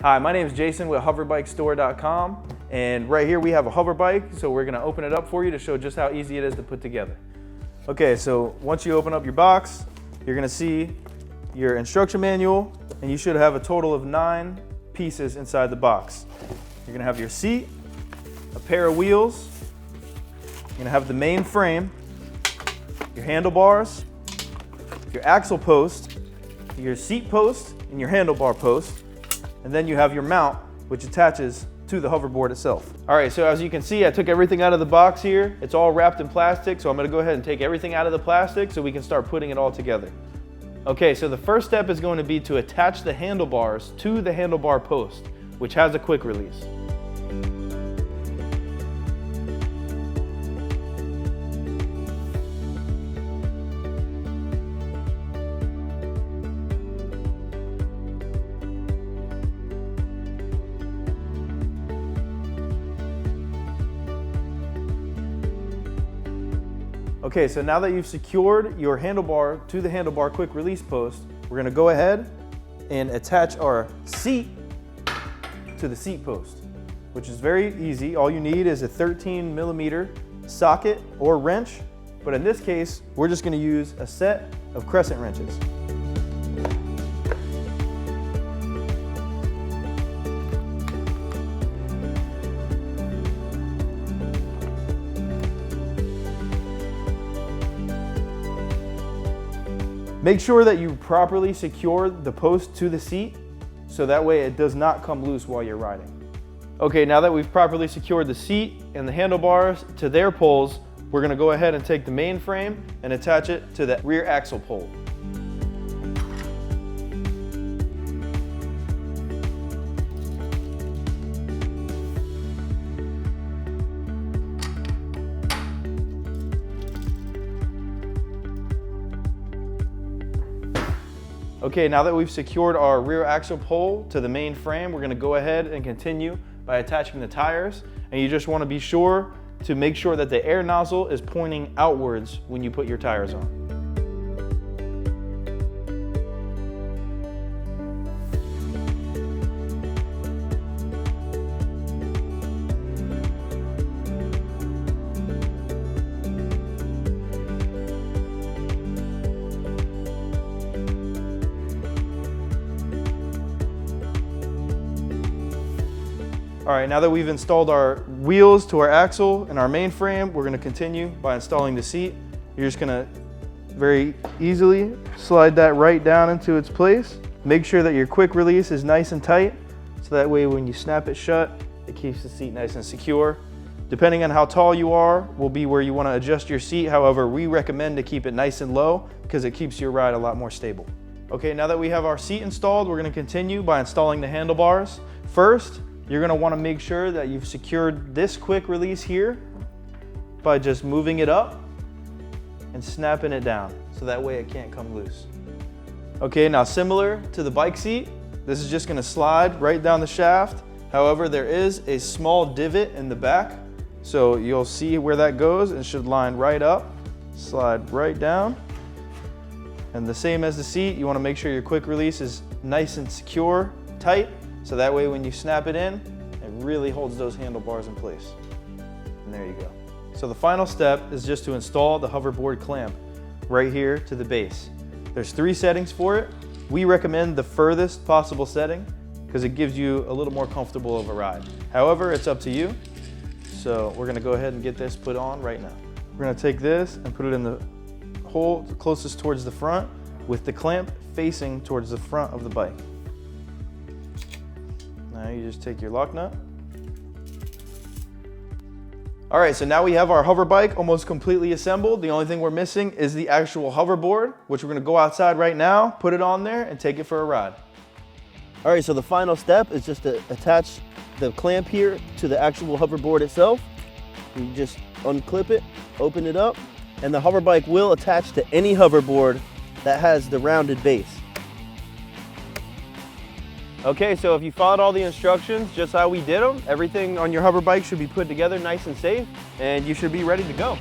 Hi, my name is Jason with HoverBikeStore.com, and right here we have a hover bike, so we're gonna open it up for you to show just how easy it is to put together. Okay, so once you open up your box, you're gonna see your instruction manual, and you should have a total of 9 pieces inside the box. You're gonna have your seat, a pair of wheels, you're gonna have the main frame, your handlebars, your axle post, your seat post, and your handlebar post. And then you have your mount, which attaches to the hoverboard itself. All right, so as you can see, I took everything out of the box here. It's all wrapped in plastic, so I'm gonna go ahead and take everything out of the plastic so we can start putting it all together. Okay, so the first step is going to be to attach the handlebars to the handlebar post, which has a quick release. Okay, so now that you've secured your handlebar to the handlebar quick release post, we're gonna go ahead and attach our seat to the seat post, which is very easy. All you need is a 13mm socket or wrench, but in this case, we're just gonna use a set of crescent wrenches. Make sure that you properly secure the post to the seat so that way it does not come loose while you're riding. Okay, now that we've properly secured the seat and the handlebars to their poles, we're gonna go ahead and take the main frame and attach it to the rear axle pole. Okay, now that we've secured our rear axle pole to the main frame, we're gonna go ahead and continue by attaching the tires. And you just wanna be sure to make sure that the air nozzle is pointing outwards when you put your tires on. All right, now that we've installed our wheels to our axle and our main frame, we're gonna continue by installing the seat. You're just gonna very easily slide that right down into its place. Make sure that your quick release is nice and tight, so that way when you snap it shut, it keeps the seat nice and secure. Depending on how tall you are, will be where you wanna adjust your seat. However, we recommend to keep it nice and low because it keeps your ride a lot more stable. Okay, now that we have our seat installed, we're gonna continue by installing the handlebars. First, you're gonna wanna make sure that you've secured this quick release here by just moving it up and snapping it down, so that way it can't come loose. Okay, now similar to the bike seat, this is just gonna slide right down the shaft. However, there is a small divot in the back, so you'll see where that goes. It should line right up, slide right down. And the same as the seat, you wanna make sure your quick release is nice and secure, tight, so that way when you snap it in, it really holds those handlebars in place. And there you go. So the final step is just to install the hoverboard clamp right here to the base. There's 3 settings for it. We recommend the furthest possible setting because it gives you a little more comfortable of a ride. However, it's up to you. So we're gonna go ahead and get this put on right now. We're gonna take this and put it in the hole closest towards the front with the clamp facing towards the front of the bike. Now you just take your lock nut. All right, so now we have our hover bike almost completely assembled. The only thing we're missing is the actual hoverboard, which we're gonna go outside right now, put it on there, and take it for a ride. All right, so the final step is just to attach the clamp here to the actual hoverboard itself. You just unclip it, open it up, and the hover bike will attach to any hoverboard that has the rounded base. Okay, so if you followed all the instructions just how we did them, everything on your hover bike should be put together nice and safe, and you should be ready to go.